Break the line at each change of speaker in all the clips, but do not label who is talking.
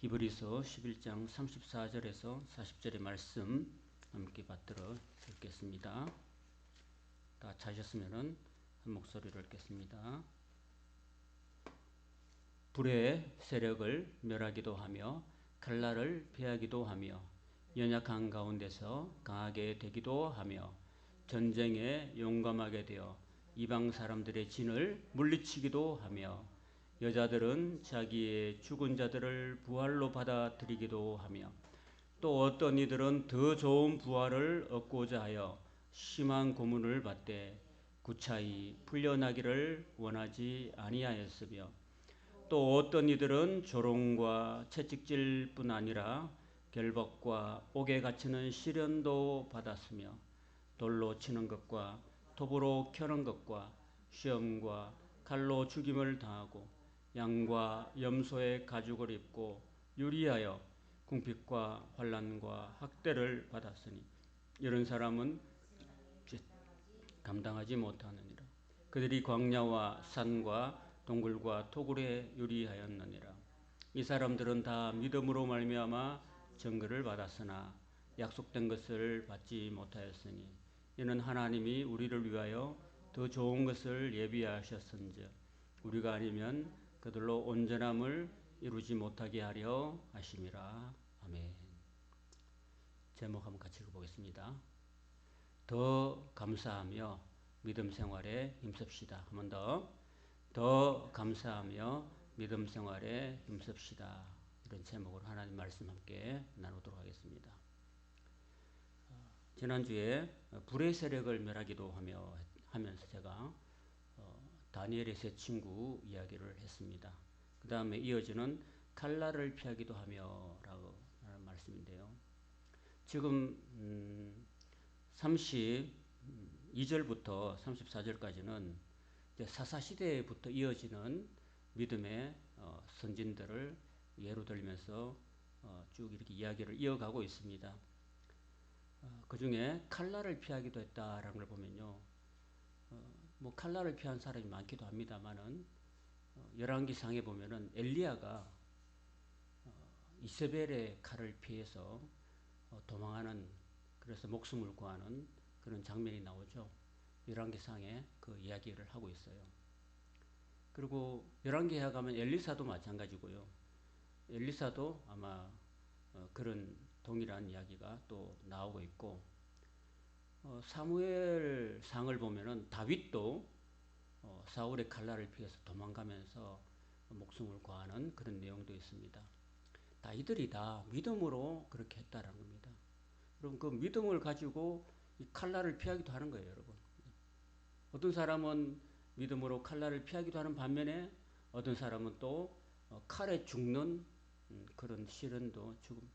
히브리서 11장 34절에서 40절의 말씀 함께 받들어 읽겠습니다. 다 찾으셨으면 한 목소리로 읽겠습니다. 불의 세력을 멸하기도 하며 칼날을 피하기도 하며 연약한 가운데서 강하게 되기도 하며 전쟁에 용감하게 되어 이방 사람들의 진을 물리치기도 하며 여자들은 자기의 죽은 자들을 부활로 받아들이기도 하며 또 어떤 이들은 더 좋은 부활을 얻고자 하여 심한 고문을 받되 구차히 풀려나기를 원하지 아니하였으며 또 어떤 이들은 조롱과 채찍질뿐 아니라 결박과 옥에 갇히는 시련도 받았으며 돌로 치는 것과 톱으로 켜는 것과 시험과 칼로 죽임을 당하고 양과 염소의 가죽을 입고 유리하여 궁핍과 환난과 학대를 받았으니 이런 사람은 감당하지 못하느니라. 그들이 광야와 산과 동굴과 토굴에 유리하였느니라. 이 사람들은 다 믿음으로 말미암아 증거를 받았으나 약속된 것을 받지 못하였으니 이는 하나님이 우리를 위하여 더 좋은 것을 예비하셨은즉 우리가 아니면 그들로 온전함을 이루지 못하게 하려 하심이라. 아멘. 제목 한번 같이 읽어보겠습니다. 더 감사하며 믿음 생활에 힘씁시다. 한 번 더. 더 감사하며 믿음 생활에 힘씁시다. 이런 제목으로 하나님 말씀 함께 나누도록 하겠습니다. 지난주에 불의 세력을 멸하기도 하면서 제가 다니엘의 세 친구 이야기를 했습니다. 그 다음에 이어지는 칼날을 피하기도 하며 라고 하는 말씀인데요. 지금 32절부터 34절까지는 사사시대부터 이어지는 믿음의 선진들을 예로 들면서 쭉 이렇게 이야기를 이어가고 있습니다. 그 중에 칼날을 피하기도 했다라는 걸 보면요. 뭐 칼날을 피한 사람이 많기도 합니다만은 열왕기상에 보면은 엘리야가 이세벨의 칼을 피해서 도망하는, 그래서 목숨을 구하는 그런 장면이 나오죠. 열왕기상에 그 이야기를 하고 있어요. 그리고 열왕기에 가면 엘리사도 마찬가지고요. 엘리사도 아마 그런 동일한 이야기가 또 나오고 있고, 사무엘상을 보면은 다윗도 사울의 칼날을 피해서 도망가면서 목숨을 구하는 그런 내용도 있습니다. 다 이들이 다 믿음으로 그렇게 했다라는 겁니다. 그럼 그 믿음을 가지고 이 칼날을 피하기도 하는 거예요, 여러분. 어떤 사람은 믿음으로 칼날을 피하기도 하는 반면에 어떤 사람은 또 칼에 죽는 그런 시련도, 죽음,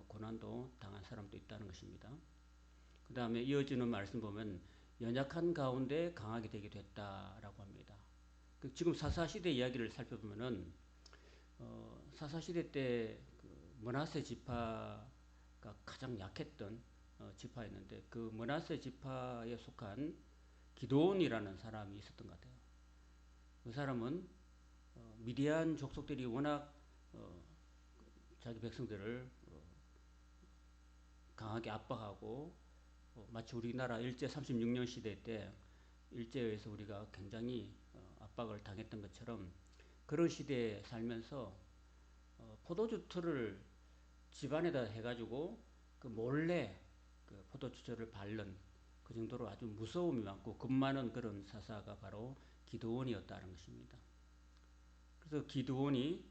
고난도 당한 사람도 있다는 것입니다. 그 다음에 이어지는 말씀 보면 연약한 가운데 강하게 되게 됐다라고 합니다. 지금 사사시대 이야기를 살펴보면은 사사시대 때 므낫세 지파가 가장 약했던 지파였는데, 그 므낫세 지파에 속한 기드온이라는 사람이 있었던 것 같아요. 그 사람은 미디안 족속들이 워낙 자기 백성들을 강하게 압박하고, 마치 우리나라 일제 36년 시대 때 일제에 의해서 우리가 굉장히 압박을 당했던 것처럼 그런 시대에 살면서 포도주 틀을 집안에다 해가지고 그 몰래 그 포도주를 바른, 그 정도로 아주 무서움이 많고 겁 많은 그런 사사가 바로 기드온이었다는 것입니다. 그래서 기드온이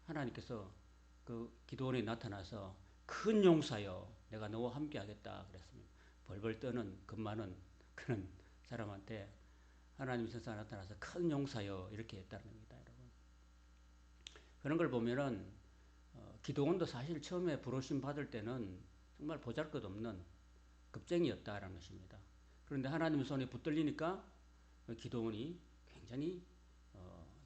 하나님께서 그 기드온이 나타나서 큰 용사여 내가 너와 함께 하겠다 그랬습니다. 벌벌 떠는 겁 많은 그런 사람한테 하나님 선사 나타나서 큰 용사여 이렇게 했다는 겁니다, 여러분. 그런 걸 보면은 기드온도 사실 처음에 부르심 받을 때는 정말 보잘것없는 겁쟁이였다라는 것입니다. 그런데 하나님 손에 붙들리니까 기드온이 굉장히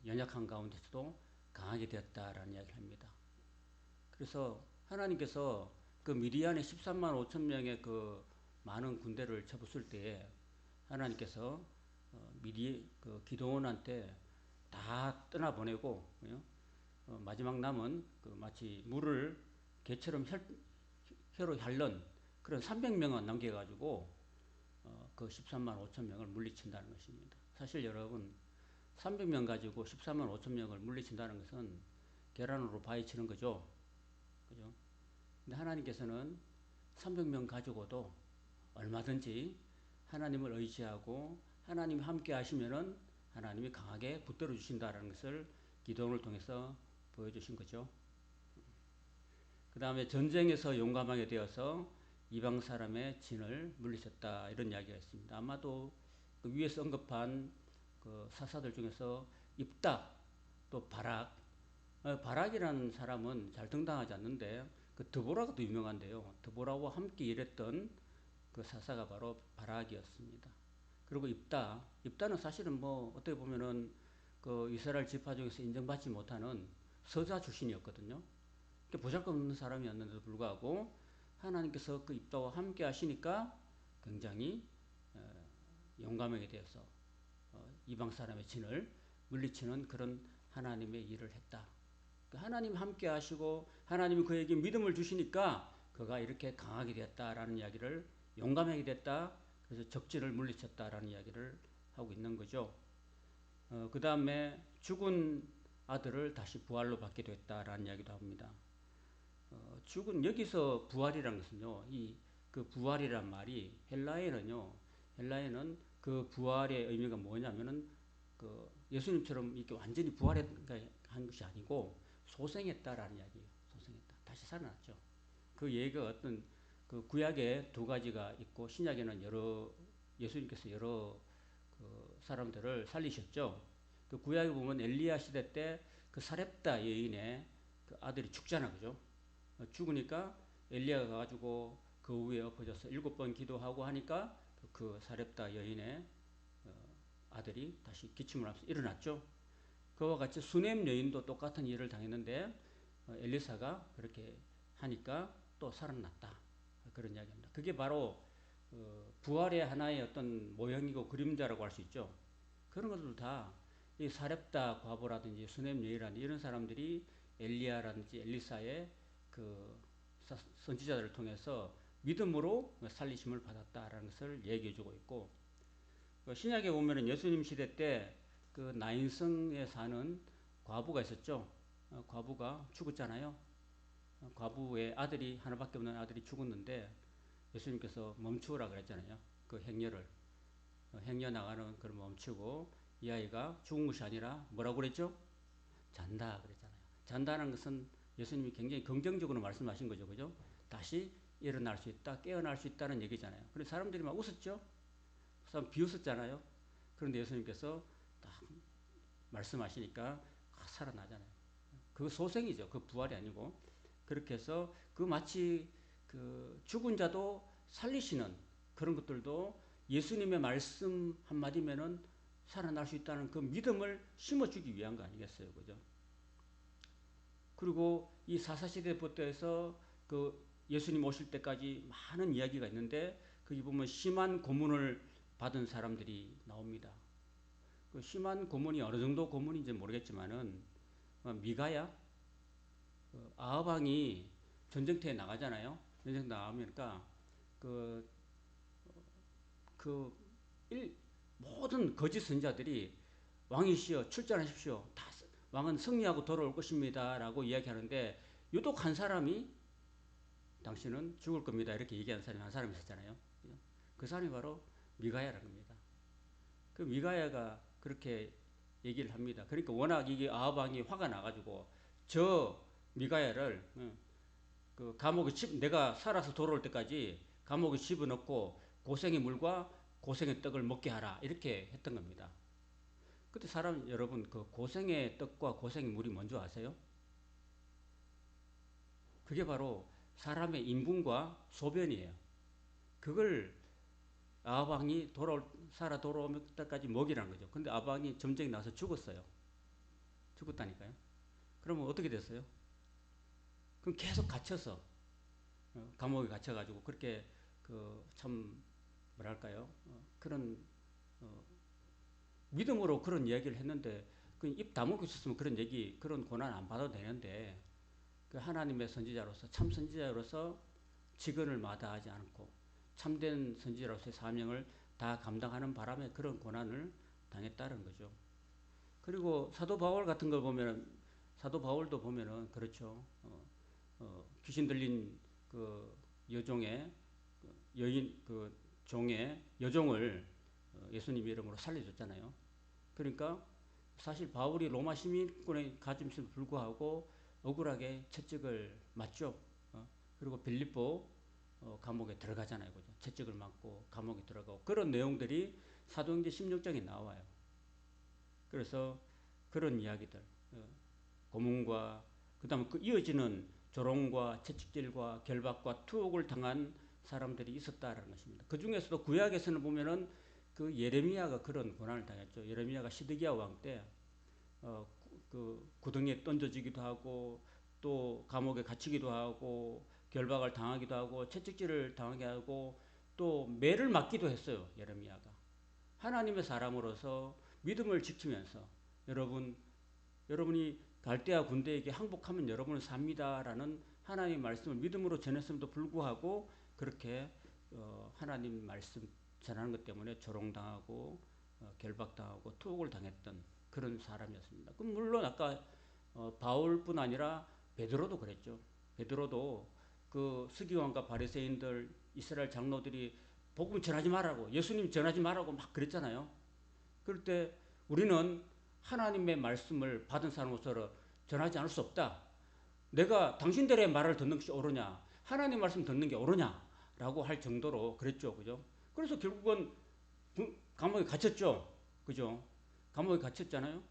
연약한 가운데서도 강하게 되었다라는 이야기를 합니다. 그래서 하나님께서 그 미디안의 13만 5천 명의 그 많은 군대를 쳐부술 때에 하나님께서 그 기드온한테 다 떠나보내고 마지막 남은 그 마치 물을 개처럼 혀로 핥는 그런 300명은 남겨가지고 그 13만 5천 명을 물리친다는 것입니다. 사실 여러분 300명 가지고 13만 5천 명을 물리친다는 것은 계란으로 바위치는 거죠. 그죠? 근데 하나님께서는 300명 가지고도 얼마든지 하나님을 의지하고 하나님이 함께 하시면은 하나님이 강하게 붙들어 주신다는 것을 기도를 통해서 보여주신 거죠. 그 다음에 전쟁에서 용감하게 되어서 이방 사람의 진을 물리쳤다 이런 이야기가 있습니다. 아마도 그 위에서 언급한 그 사사들 중에서 입다 또 바락 바락이라는 사람은 잘 등장하지 않는데 그 드보라가 더 유명한데요. 드보라와 함께 일했던 그 사사가 바로 바락이었습니다. 그리고 입다는 사실은 뭐 어떻게 보면은 그 이스라엘 지파 중에서 인정받지 못하는 서자 출신이었거든요. 보잘것없는 사람이었는데도 불구하고 하나님께서 그 입다와 함께 하시니까 굉장히 용감하게 되어서 이방 사람의 진을 물리치는 그런 하나님의 일을 했다. 하나님 함께 하시고 하나님이 그에게 믿음을 주시니까 그가 이렇게 강하게 됐다라는 이야기를 용감하게 됐다. 그래서 적진을 물리쳤다라는 이야기를 하고 있는 거죠. 그 다음에 죽은 아들을 다시 부활로 받게 됐다라는 이야기도 합니다. 죽은 여기서 부활이라는 것은요. 그 부활이란 말이 헬라에는 그 부활의 의미가 뭐냐면은 그 예수님처럼 이렇게 완전히 부활한 것이 아니고 소생했다라는 이야기예요. 소생했다. 다시 살아났죠. 그 얘기가 어떤 그 구약에 두 가지가 있고 신약에는 예수님께서 여러 그 사람들을 살리셨죠. 그 구약에 보면 엘리야 시대 때 그 사렙다 여인의 그 아들이 죽잖아, 그죠? 죽으니까 엘리야가 가가지고 그 위에 엎어져서 7번 기도하고 하니까 그 사렙다 여인의 아들이 다시 기침을 하면서 일어났죠. 그와 같이 수넴 여인도 똑같은 일을 당했는데 엘리사가 그렇게 하니까 또 살아났다. 그런 이야기입니다. 그게 바로 부활의 하나의 어떤 모형이고 그림자라고 할 수 있죠. 그런 것들 다 이 사렙다 과부라든지 수넴 여인이라든지 이런 사람들이 엘리야라든지 엘리사의 그 선지자들을 통해서 믿음으로 살리심을 받았다라는 것을 얘기해주고 있고 신약에 보면은 예수님 시대 때 그 나인성에 사는 과부가 있었죠. 과부가 죽었잖아요. 과부의 아들이 하나밖에 없는 아들이 죽었는데 예수님께서 멈추라 그랬잖아요. 그 행렬을 행렬 나가는 걸 멈추고 이 아이가 죽은 것이 아니라 뭐라고 그랬죠? 잔다 그랬잖아요. 잔다는 것은 예수님이 굉장히 긍정적으로 말씀하신 거죠, 그죠? 다시 일어날 수 있다, 깨어날 수 있다는 얘기잖아요. 그래서 사람들이 막 웃었죠. 그 사람 비웃었잖아요. 그런데 예수님께서 딱 말씀하시니까 살아나잖아요. 그 소생이죠. 그 부활이 아니고 그렇게 해서 그 마치 그 죽은 자도 살리시는 그런 것들도 예수님의 말씀 한마디면은 살아날 수 있다는 그 믿음을 심어주기 위한 거 아니겠어요, 그죠? 그리고 이 사사시대부터 해서 그 예수님 오실 때까지 많은 이야기가 있는데 거기 보면 심한 고문을 받은 사람들이 나옵니다. 그 심한 고문이 어느 정도 고문인지 모르겠지만은 미가야 아합 왕이 전쟁터에 나가잖아요. 전쟁 나가니까 그, 그 모든 거짓 선자들이 왕이시여 출전하십시오. 다 왕은 승리하고 돌아올 것입니다라고 이야기하는데 유독 한 사람이 당신은 죽을 겁니다 이렇게 얘기하는 사람이 한 사람이 있었잖아요. 그 사람이 바로 미가야라는 겁니다. 그 미가야가 그렇게 얘기를 합니다. 그러니까 워낙 이게 아합 왕이 화가 나가지고 저 미가야를 그 감옥에 내가 살아서 돌아올 때까지 감옥에 집어넣고 고생의 물과 고생의 떡을 먹게 하라 이렇게 했던 겁니다. 그때 사람 여러분 그 고생의 떡과 고생의 물이 뭔지 아세요? 그게 바로 사람의 인분과 소변이에요. 그걸 아방이 살아 돌아올 때까지 먹이라는 거죠. 근데 아방이 점쟁이 나서 죽었어요. 죽었다니까요. 그러면 어떻게 됐어요? 그럼 계속 갇혀서 감옥에 갇혀가지고 그렇게 그 참 뭐랄까요? 그런 믿음으로 그런 이야기를 했는데 그 입 다물고 있었으면 그런 얘기, 그런 고난 안 받아도 되는데, 그 하나님의 선지자로서, 참 선지자로서 직언을 마다하지 않고 참된 선지자로서의 사명을 다 감당하는 바람에 그런 고난을 당했다는 거죠. 그리고 사도 바울 같은 걸 보면, 사도 바울도 보면은 그렇죠. 귀신 들린 그 여종의 여인, 그 종의 여종을 예수님 이름으로 살려줬잖아요. 그러니까 사실 바울이 로마 시민권에 가짐에도 불구하고 억울하게 채찍을 맞죠. 그리고 빌립보 감옥에 들어가잖아요. 그죠? 채찍을 맞고 감옥에 들어가고 그런 내용들이 사도행전 16장에 나와요. 그래서 그런 이야기들, 고문과 그다음에 그 이어지는 조롱과 채찍질과 결박과 투옥을 당한 사람들이 있었다라는 것입니다. 그 중에서도 구약에서는 보면은 그 예레미야가 그런 고난을 당했죠. 예레미야가 시드기야 왕 때 그 구덩이에 던져지기도 하고 또 감옥에 갇히기도 하고 결박을 당하기도 하고 채찍질을 당하게 하고 또 매를 맞기도 했어요. 예레미야가 하나님의 사람으로서 믿음을 지키면서 여러분이 갈대아 군대에게 항복하면 여러분은 삽니다라는 하나님 말씀을 믿음으로 전했음에도 불구하고 그렇게 하나님 말씀 전하는 것 때문에 조롱당하고 결박당하고 투옥을 당했던 그런 사람이었습니다. 그럼 물론 아까 바울뿐 아니라 베드로도 그랬죠. 베드로도 그 서기관과 바리새인들 이스라엘 장로들이 복음 전하지 말라고 예수님 전하지 말라고 막 그랬잖아요. 그럴 때 우리는 하나님의 말씀을 받은 사람으로서 전하지 않을 수 없다. 내가 당신들의 말을 듣는 것이 옳으냐? 하나님 말씀 듣는 게 옳으냐? 라고 할 정도로 그랬죠. 그죠? 그래서 결국은 감옥에 갇혔죠. 그죠? 감옥에 갇혔잖아요.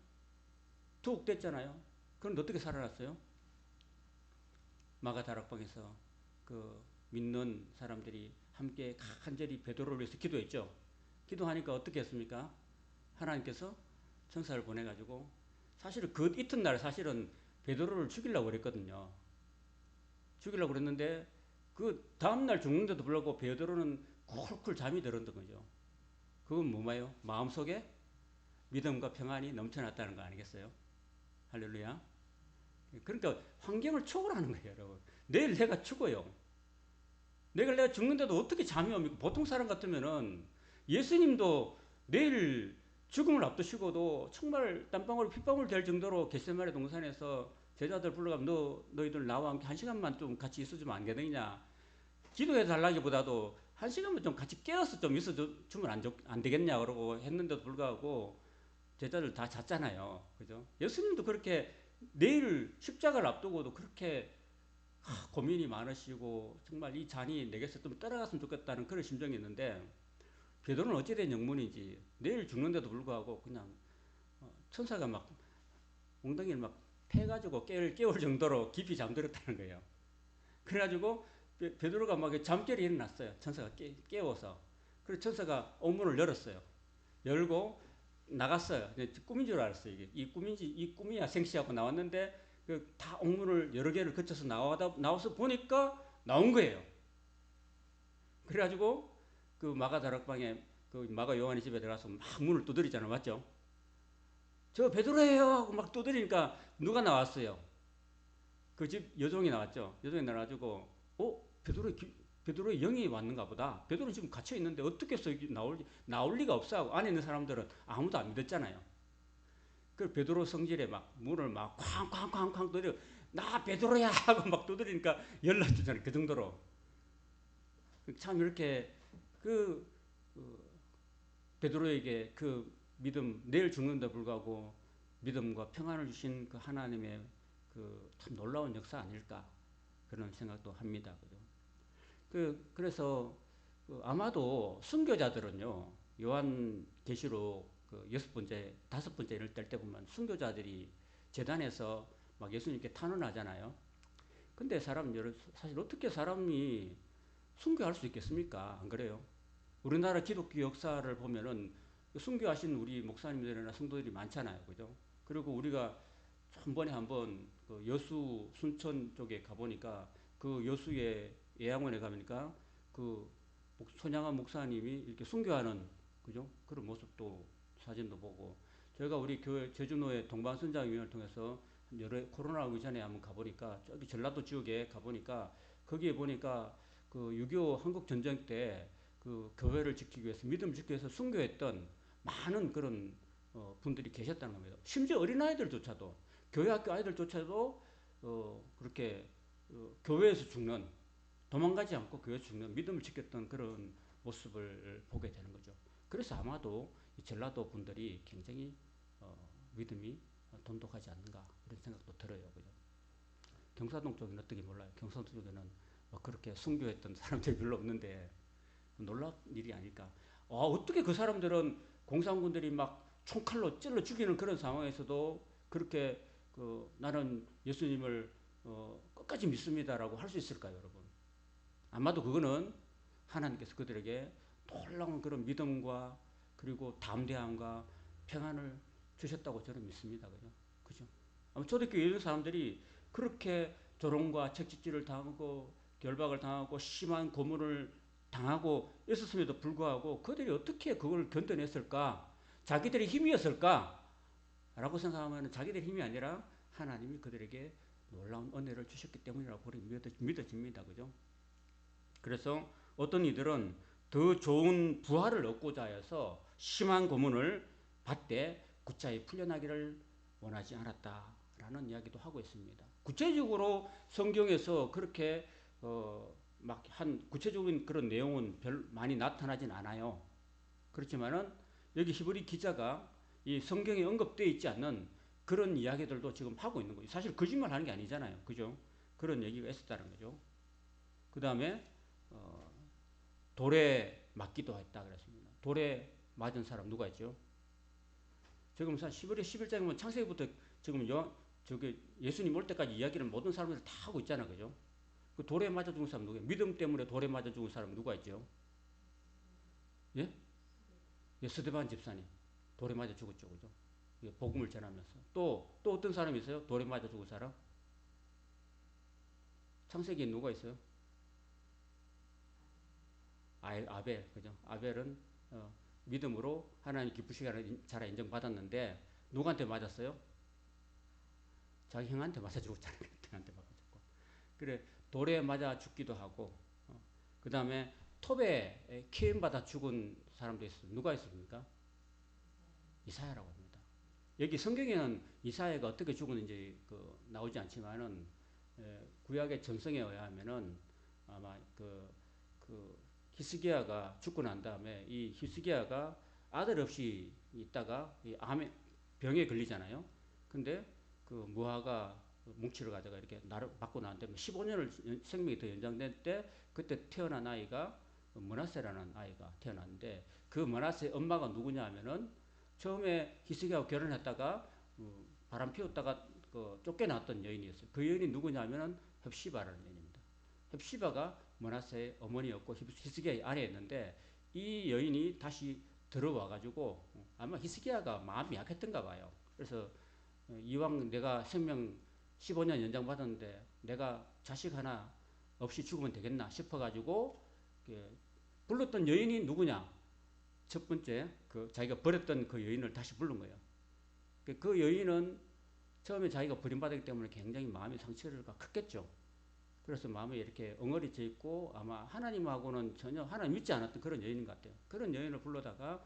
투옥됐잖아요. 그런데 어떻게 살아났어요? 마가 다락방에서 그 믿는 사람들이 함께 간절히 베드로를 위해서 기도했죠. 기도하니까 어떻게 했습니까? 하나님께서 천사를 보내가지고 사실은 그 이튿날 사실은 베드로를 죽이려고 그랬거든요. 죽이려고 그랬는데 그 다음날 죽는데도 불구하고 베드로는 쿨쿨 잠이 들었던 거죠. 그건 뭐예요? 마음속에 믿음과 평안이 넘쳐났다는 거 아니겠어요? 할렐루야. 그러니까 환경을 초월하는 거예요, 여러분. 내일 내가 죽어요. 내일 내가 죽는데도 어떻게 잠이 옵니까? 보통 사람 같으면은 예수님도 내일 죽음을 앞두시고도 정말 땀방울 핏방울 될 정도로 겟세마네 동산에서 제자들 불러가면 너희들 나와 함께 한 시간만 좀 같이 있어주면 안 되느냐. 기도해 달라기보다도 한 시간만 좀 같이 깨어서 좀 있어주면 안 되겠냐 그러고 했는데도 불구하고 제자들 다 잤잖아요. 그죠? 예수님도 그렇게 내일 십자가를 앞두고도 그렇게 고민이 많으시고 정말 이 잔이 내게서 좀 떠나갔으면 좋겠다는 그런 심정이 있는데 베드로는 어찌된 영문인지 내일 죽는데도 불구하고 그냥 천사가 막 엉덩이를 막 패가지고 깨울 정도로 깊이 잠들었다는 거예요. 그래가지고 베드로가 막 잠결에 일어났어요. 천사가 깨워서. 그래서 천사가 옥문을 열었어요. 열고 나갔어요. 꿈인 줄 알았어요. 이게 이 꿈인지 이 꿈이야 생시하고 나왔는데 다 옥문을 여러 개를 거쳐서 나와서 보니까 나온 거예요. 그래가지고 그 마가 다락방에 그 마가 요한의 집에 들어가서 막 문을 두드리잖아요. 맞죠? 저 베드로예요 하고 막 두드리니까 누가 나왔어요? 그 집 여종이 나왔죠. 여종이 나와가지고 베드로의 영이 왔는가 보다. 베드로 지금 갇혀 있는데 어떻게 해서 나올 리가 없어 하고 안에 있는 사람들은 아무도 안 믿었잖아요. 그 베드로 성질에 막 문을 막 쾅쾅쾅쾅 두드려 나 베드로야 하고 막 두드리니까 열나주잖아요. 그 정도로 참 이렇게 그 베드로에게 그 믿음 내일 죽는데 불구하고 믿음과 평안을 주신 그 하나님의 그 참 놀라운 역사 아닐까 그런 생각도 합니다. 그죠? 그래서 아마도 순교자들은요 요한 계시록 그 6번째, 5번째 이럴 때 보면 순교자들이 재단에서 막 예수님께 탄원하잖아요. 근데 사실 어떻게 사람이 순교할 수 있겠습니까? 안 그래요? 우리나라 기독교 역사를 보면은 순교하신 우리 목사님들이나 성도들이 많잖아요. 그죠? 그리고 우리가 한 번에 그 여수 순천 쪽에 가보니까 그 여수의 예양원에 가보니까 그 손양한 목사님이 이렇게 순교하는 그죠? 그런 모습도 사진도 보고 제가 우리 교회 제주노회 동방선장위원회를 통해서 여러 코로나 오기 전에 한번 가보니까 저기 전라도 지역에 가보니까 거기에 보니까 그 6.25 한국 전쟁 때 그 교회를 지키기 위해서 믿음을 지키기 위해서 순교했던 많은 그런 분들이 계셨다는 겁니다. 심지어 어린아이들조차도 교회 학교 아이들조차도 그렇게 교회에서 죽는 도망가지 않고 교회에서 죽는 믿음을 지켰던 그런 모습을 보게 되는 거죠. 그래서 아마도 이 전라도 분들이 굉장히 믿음이 돈독하지 않는가 이런 생각도 들어요. 그죠? 경사동 쪽은 어떻게 몰라요. 경사동 쪽에는 뭐 그렇게 순교했던 사람들이 별로 없는데 놀라운 일이 아닐까. 어떻게 그 사람들은 공산군들이 막 총칼로 찔러 죽이는 그런 상황에서도 그렇게 나는 예수님을 끝까지 믿습니다라고 할 수 있을까요, 여러분? 아마도 그거는 하나님께서 그들에게 놀라운 그런 믿음과 그리고 담대함과 평안을 주셨다고 저는 믿습니다. 그죠? 그죠? 아마 초대교회 있는 사람들이 그렇게 조롱과 채찍질을 당하고 결박을 당하고 심한 고문을 당하고 있었음에도 불구하고 그들이 어떻게 그걸 견뎌냈을까? 자기들의 힘이었을까? 라고 생각하면 자기들의 힘이 아니라 하나님이 그들에게 놀라운 은혜를 주셨기 때문이라고 믿어집니다. 그죠? 그래서 어떤 이들은 더 좋은 부활을 얻고자 해서 심한 고문을 받되 구차히 풀려나기를 원하지 않았다라는 이야기도 하고 있습니다. 구체적으로 성경에서 그렇게 막 한 구체적인 그런 내용은 별 많이 나타나진 않아요. 그렇지만은 여기 히브리 기자가 이 성경에 언급되어 있지 않는 그런 이야기들도 지금 하고 있는 거예요. 사실 거짓말 하는 게 아니잖아요. 그죠? 그런 얘기가 있었다는 거죠. 그 다음에 돌에 맞기도 했다 그랬습니다. 돌에 맞은 사람 누가 있죠? 지금 11장이면 창세기부터 지금 저기 예수님 올 때까지 이야기를 모든 사람들이 다 하고 있잖아. 그죠? 그 돌에 맞아 죽은 사람 누구예요? 믿음 때문에 돌에 맞아 죽은 사람 누가 있죠? 예? 예, 스데반 집사님. 돌에 맞아 죽었죠. 그죠? 예, 복음을 전하면서. 또 어떤 사람이 있어요? 돌에 맞아 죽은 사람? 창세기에 누가 있어요? 아벨. 그죠? 아벨은 믿음으로 하나님 기쁘시게 하는 자라 인정받았는데 누구한테 맞았어요? 자기 형한테 맞아 죽었잖아요. 형한테 맞았고. 그래 돌에 맞아 죽기도 하고 그 다음에 톱에 키임 받아 죽은 사람도 있어요. 누가 있습니까? 이사야라고 합니다. 여기 성경에는 이사야가 어떻게 죽었는지 나오지 않지만은 구약의 전성에 의하면은 아마 그 히스기야가 죽고 난 다음에 이 히스기야가 아들 없이 있다가 이 암에 병에 걸리잖아요. 근데 그 무화과 뭉치를 가져가 이렇게 나를 받고 나는데 15년을 생명이 더 연장될 때 그때 태어난 아이가 머나세라는 아이가 태어났는데 그 머나세 엄마가 누구냐 하면은 처음에 히스기야하고 결혼했다가 바람 피웠다가 쫓겨났던 여인이었어요. 그 여인이 누구냐 하면은 헵시바라는 여인입니다. 헵시바가 머나세의 어머니였고 히스기야의 아내였는데 이 여인이 다시 들어와가지고 아마 히스기야가 마음이 약했던가 봐요. 그래서 이왕 내가 생명 15년 연장받았는데 내가 자식 하나 없이 죽으면 되겠나 싶어가지고 불렀던 여인이 누구냐? 첫 번째 자기가 버렸던 그 여인을 다시 부른 거예요. 그 여인은 처음에 자기가 버림받았기 때문에 굉장히 마음의 상처가 컸겠죠. 그래서 마음에 이렇게 엉어리져 있고 아마 하나님하고는 전혀 하나님 믿지 않았던 그런 여인인 것 같아요. 그런 여인을 불러다가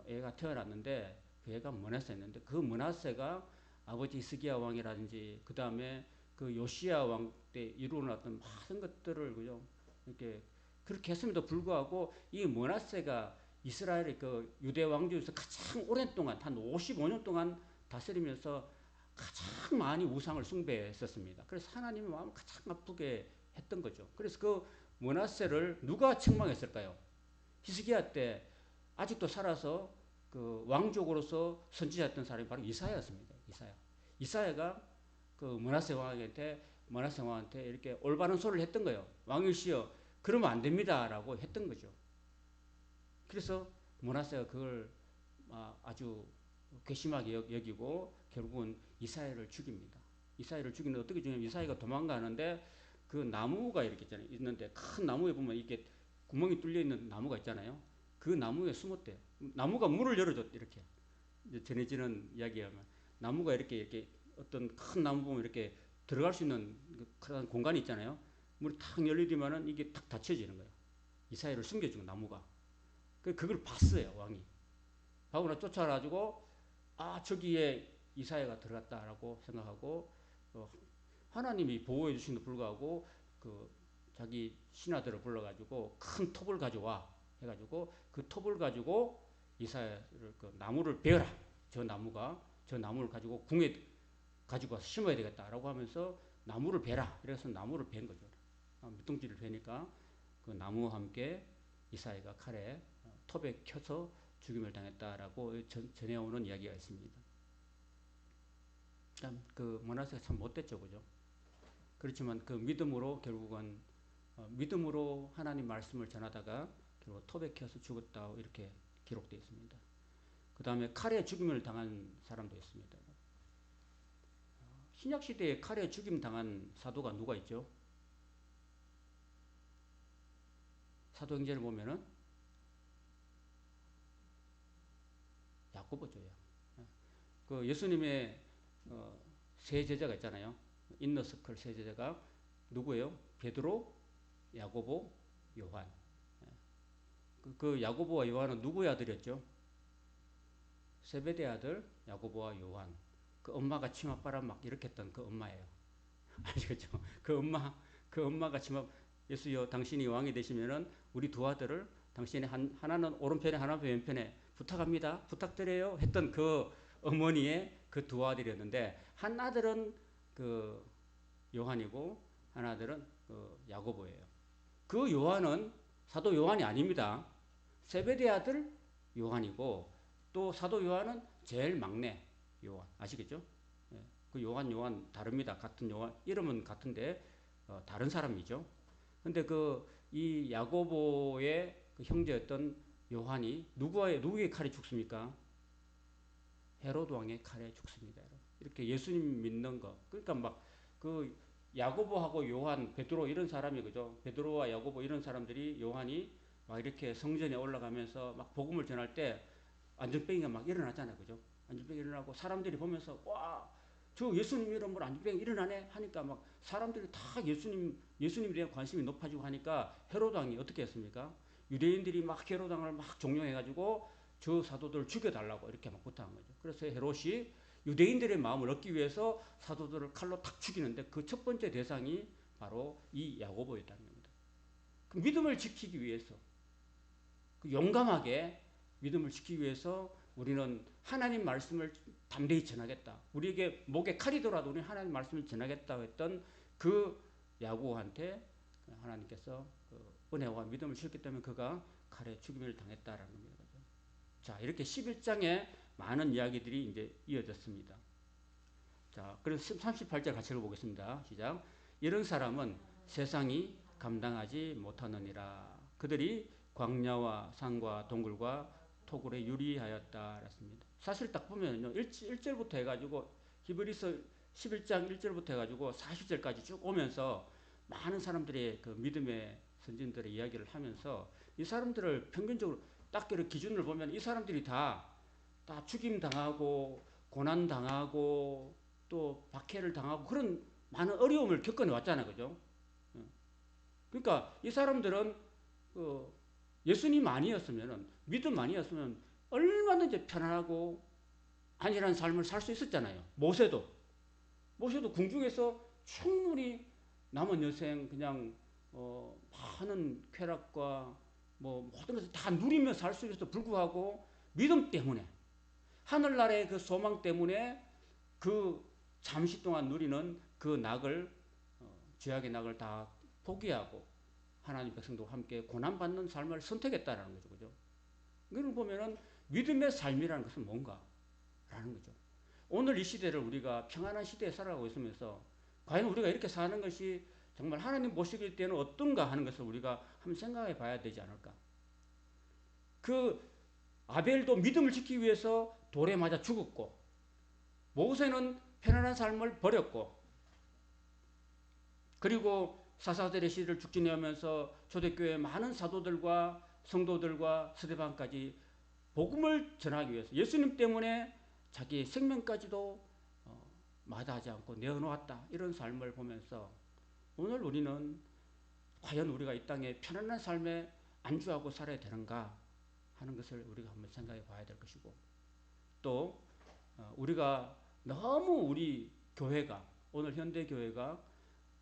애가 태어났는데 그 애가 머나세였는데 그 머나세가 아버지 히스기야 왕이라든지 그 다음에 그 요시야 왕 때 이루어놨던 많은 것들을 그죠 이렇게 그렇게 했음에도 불구하고 이 머나세가 이스라엘의 그 유대 왕조에서 가장 오랜 동안 한 55년 동안 다스리면서 가장 많이 우상을 숭배했었습니다. 그래서 하나님의 마음을 가장 아프게 했던 거죠. 그래서 그 머나세를 누가 책망했을까요? 히스기야 때 아직도 살아서 그 왕족으로서 선지자였던 사람이 바로 이사야였습니다. 이사야가 그 머나세 왕한테 이렇게 올바른 소리를 했던 거예요. 왕이시여 그러면 안 됩니다라고 했던 거죠. 그래서 머나세가 그걸 아주 괘씸하게 여기고 결국은 이사야를 죽입니다. 이사야를 죽이는데 어떻게 죽냐면 이사야가 도망가는데 그 나무가 이렇게 있잖아요. 있는데 큰 나무에 보면 이렇게 구멍이 뚫려 있는 나무가 있잖아요. 그 나무에 숨었대요. 나무가 문을 열어줬대 이렇게. 이제 전해지는 이야기하면 나무가 이렇게 어떤 큰 나무 보면 이렇게 들어갈 수 있는 큰 공간이 있잖아요. 문이 탁 열리더만은 이게 탁 닫혀지는 거예요. 이사야를 숨겨준 나무가. 그걸 봤어요, 왕이. 하고나 쫓아가지고 저기에 이사야가 들어갔다라고 생각하고 하나님이 보호해 주신도 불구하고 그 자기 신하들을 불러가지고 큰 톱을 가져와 해가지고 그 톱을 가지고 이사야를 그 나무를 베어라. 저 나무를 가지고 궁에 가지고 와서 심어야 되겠다라고 하면서 나무를 베라. 그래서 나무를 벤 거죠. 밑둥지를 베니까 그 나무와 함께 이사야가 칼에 톱에 켜서 죽임을 당했다라고 전해오는 이야기가 있습니다. 참 그 므낫세가 참 못됐죠, 그죠? 그렇지만 그 믿음으로 결국은 믿음으로 하나님 말씀을 전하다가 결국 톱에 켜서 죽었다 이렇게 기록되어 있습니다. 그 다음에 칼에 죽임을 당한 사람도 있습니다. 신약 시대에 칼에 죽임 당한 사도가 누가 있죠? 사도행전을 보면은 야고보죠. 그 예수님의 세 제자가 있잖아요. 인너서클 세 제자가 누구예요? 베드로, 야고보, 요한. 그 야고보와 요한은 누구의 아들이었죠? 세베대 아들 야고보와 요한. 그 엄마가 치맛바람 막 일으켰던 그 엄마예요. 아시겠죠? 그 엄마가 예수여 당신이 왕이 되시면은 우리 두 아들을 당신의 하나는 오른편에 하나는 왼편에 부탁합니다. 부탁드려요. 했던 그 어머니의 그 두 아들이었는데 한 아들은 그 요한이고 한 아들은 그 야고보예요. 그 요한은 사도 요한이 아닙니다. 세베대 아들 요한이고 또 사도 요한은 제일 막내 요한. 아시겠죠? 그 요한 다릅니다. 같은 요한 이름은 같은데 다른 사람이죠. 근데 이 야고보의 그 형제였던 요한이 누구의 칼에 죽습니까? 헤로드 왕의 칼에 죽습니다. 이렇게 예수님 믿는 거. 그러니까 막 그 야고보하고 요한, 베드로 이런 사람이 그죠? 베드로와 야고보 이런 사람들이 요한이 막 이렇게 성전에 올라가면서 막 복음을 전할 때 안전병이가 막 일어나잖아요. 그죠? 안전병이 일어나고 사람들이 보면서 와, 저 예수님 이름으로 안전병이 일어나네 하니까 막 사람들이 다 예수님에 대한 관심이 높아지고 하니까 헤로드 왕이 어떻게 했습니까? 유대인들이 막 헤로드 왕을 막 종용해가지고 저 사도들을 죽여달라고 이렇게 막 부탁한 거죠. 그래서 헤롯이 유대인들의 마음을 얻기 위해서 사도들을 칼로 탁 죽이는데 그 첫 번째 대상이 바로 이 야고보였다는 겁니다. 그 믿음을 지키기 위해서 용감하게 믿음을 지키기 위해서 우리는 하나님 말씀을 담대히 전하겠다. 우리에게 목에 칼이 돌아도 우리는 하나님 말씀을 전하겠다고 했던 그 야고보한테 하나님께서 은혜와 믿음을 주셨기 때문에 그가 칼에 죽임을 당했다라는 겁니다. 자, 이렇게 11장에 많은 이야기들이 이제 이어졌습니다. 자, 그래서 38절 같이 읽어보겠습니다. 시작. 이런 사람은 세상이 감당하지 못하느니라. 그들이 광야와 산과 동굴과 토굴에 유리하였다. 그랬습니다. 사실 딱 보면요. 1절부터 해가지고 히브리서 11장 1절부터 해가지고 40절까지 쭉 오면서 많은 사람들의 그 믿음의 선진들의 이야기를 하면서 이 사람들을 평균적으로 딱 그 기준을 보면 이 사람들이 다 죽임 당하고 고난 당하고 또 박해를 당하고 그런 많은 어려움을 겪어내 왔잖아요, 그죠? 그러니까 이 사람들은 예수님 아니었으면 믿음 아니었으면 얼마든지 편안하고 안일한 삶을 살 수 있었잖아요. 모세도 궁중에서 충분히 남은 여생 그냥 많은 쾌락과 모든 것을 다 누리며 살 수 있어도 불구하고 믿음 때문에 하늘나라의 그 소망 때문에 그 잠시 동안 누리는 그 낙을 죄악의 낙을 다 포기하고 하나님 백성들과 함께 고난받는 삶을 선택했다라는 거죠. 그죠? 이걸 보면은 믿음의 삶이라는 것은 뭔가? 라는 거죠. 오늘 이 시대를 우리가 평안한 시대에 살아가고 있으면서 과연 우리가 이렇게 사는 것이 정말 하나님 보시길 때는 어떤가 하는 것을 우리가 한번 생각해 봐야 되지 않을까. 그 아벨도 믿음을 지키기 위해서 돌에 맞아 죽었고 모세는 편안한 삶을 버렸고 그리고 사사들의 시대를 죽지내면서 초대교회 많은 사도들과 성도들과 스데반까지 복음을 전하기 위해서 예수님 때문에 자기의 생명까지도 마다하지 않고 내어놓았다. 이런 삶을 보면서 오늘 우리는 과연 우리가 이 땅에 편안한 삶에 안주하고 살아야 되는가 하는 것을 우리가 한번 생각해 봐야 될 것이고, 또 우리가 너무 우리 교회가, 오늘 현대 교회가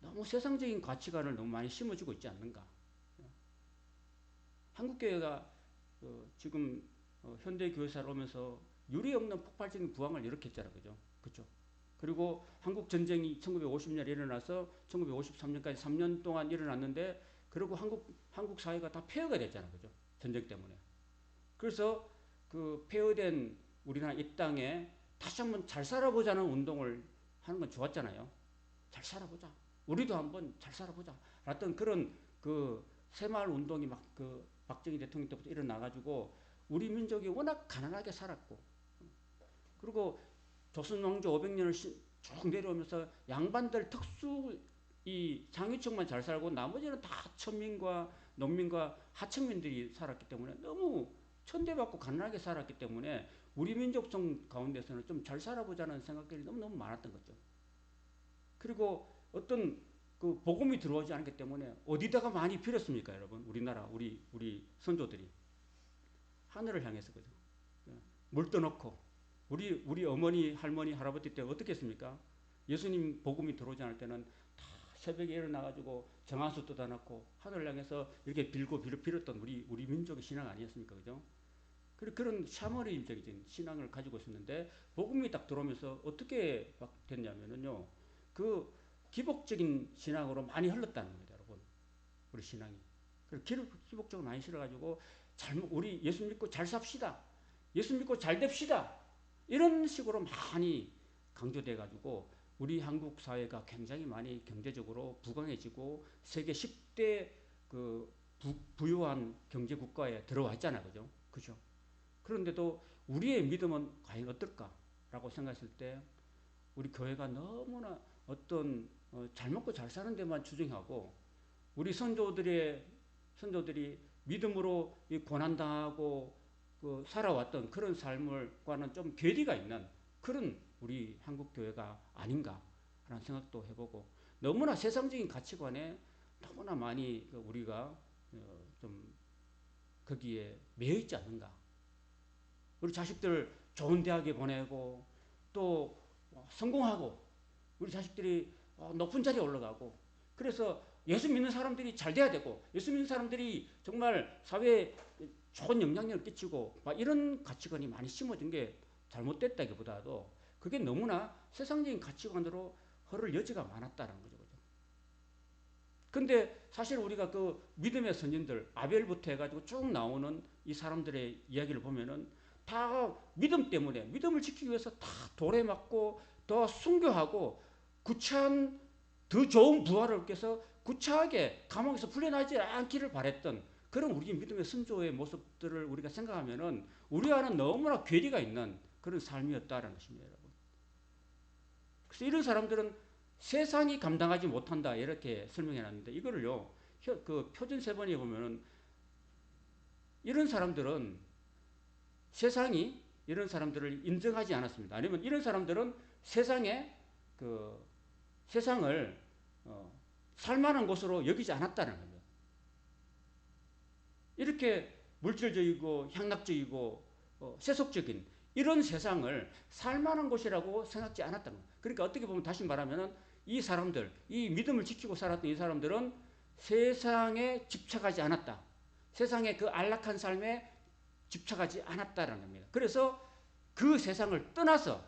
너무 세상적인 가치관을 너무 많이 심어주고 있지 않는가. 한국 교회가 지금 현대 교회사를 오면서 유례 없는 폭발적인 부흥을 일으켰잖아요. 그죠? 그죠? 그리고 한국 전쟁이 1950년에 일어나서 1953년까지 3년 동안 일어났는데, 그리고 한국 사회가 다 폐허가 됐잖아요. 그죠? 전쟁 때문에. 그래서 그 폐허된 우리나라 이 땅에 다시 한번 잘 살아보자는 운동을 하는 건 좋았잖아요. 잘 살아보자. 우리도 한번 잘 살아보자. 어떤 그런 그 새마을 운동이 막 그 박정희 대통령 때부터 일어나가지고 우리 민족이 워낙 가난하게 살았고, 그리고 조선 왕조 500년을 쭉 내려오면서 양반들 특수 이 상위층만 잘 살고 나머지는 다 천민과 농민과 하층민들이 살았기 때문에 너무 천대받고 가난하게 살았기 때문에 우리 민족성 가운데서는 좀 잘 살아보자는 생각들이 너무너무 많았던 거죠. 그리고 어떤 그 복음이 들어오지 않기 때문에 어디다가 많이 빌었습니까, 여러분? 우리나라 우리 선조들이 하늘을 향해서. 그죠? 물 떠놓고 우리 어머니 할머니 할아버지 때 어떻게 했습니까? 예수님 복음이 들어오지 않을 때는 다 새벽에 일어나가지고 정한수 뜯어놓고 하늘을 향해서 이렇게 빌었던 우리 민족의 신앙 아니었습니까? 그죠? 그런 샤머니즘적인 신앙을 가지고 있었는데, 복음이 딱 들어오면서 어떻게 됐냐면요, 그 기복적인 신앙으로 많이 흘렀다는 겁니다, 여러분. 우리 신앙이. 기복적으로 많이 실어가지고 우리 예수 믿고 잘 삽시다. 예수 믿고 잘 됩시다. 이런 식으로 많이 강조돼가지고 우리 한국 사회가 굉장히 많이 경제적으로 부강해지고 세계 10대 그 부유한 경제 국가에 들어와 있잖아요. 그죠? 그죠? 그런데도 우리의 믿음은 과연 어떨까라고 생각했을 때 우리 교회가 너무나 어떤 잘 먹고 잘 사는 데만 주중하고, 우리 선조들이 믿음으로 이 고난당하고 그 살아왔던 그런 삶과는 좀 괴리가 있는 그런 우리 한국 교회가 아닌가라는 생각도 해보고, 너무나 세상적인 가치관에 너무나 많이 우리가 좀 거기에 매여 있지 않는가. 우리 자식들 좋은 대학에 보내고 또 성공하고 우리 자식들이 높은 자리에 올라가고, 그래서 예수 믿는 사람들이 잘 돼야 되고 예수 믿는 사람들이 정말 사회에 좋은 영향력을 끼치고 막 이런 가치관이 많이 심어진 게 잘못됐다기보다도 그게 너무나 세상적인 가치관으로 흐를 여지가 많았다는 거죠. 근데 사실 우리가 그 믿음의 선진들 아벨부터 해가지고 쭉 나오는 이 사람들의 이야기를 보면은 다 믿음 때문에, 믿음을 지키기 위해서 다 돌에 맞고 더 순교하고 구차한 더 좋은 부활을 얻기 위해서 구차하게 감옥에서 풀려나지 않기를 바랬던 그런 우리 믿음의 선조의 모습들을 우리가 생각하면은 우리와는 너무나 괴리가 있는 그런 삶이었다라는 것입니다, 여러분. 그래서 이런 사람들은 세상이 감당하지 못한다 이렇게 설명해 놨는데, 이거를요 그 표준 세번에 보면은 이런 사람들은 세상이 이런 사람들을 인정하지 않았습니다. 아니면 이런 사람들은 세상을 살만한 곳으로 여기지 않았다는 겁니다. 이렇게 물질적이고 향락적이고 세속적인 이런 세상을 살만한 곳이라고 생각지 않았다는 겁니다. 그러니까 어떻게 보면 다시 말하면 이 사람들, 이 믿음을 지키고 살았던 이 사람들은 세상에 집착하지 않았다. 세상의 그 안락한 삶에 집착하지 않았다는 겁니다. 그래서 그 세상을 떠나서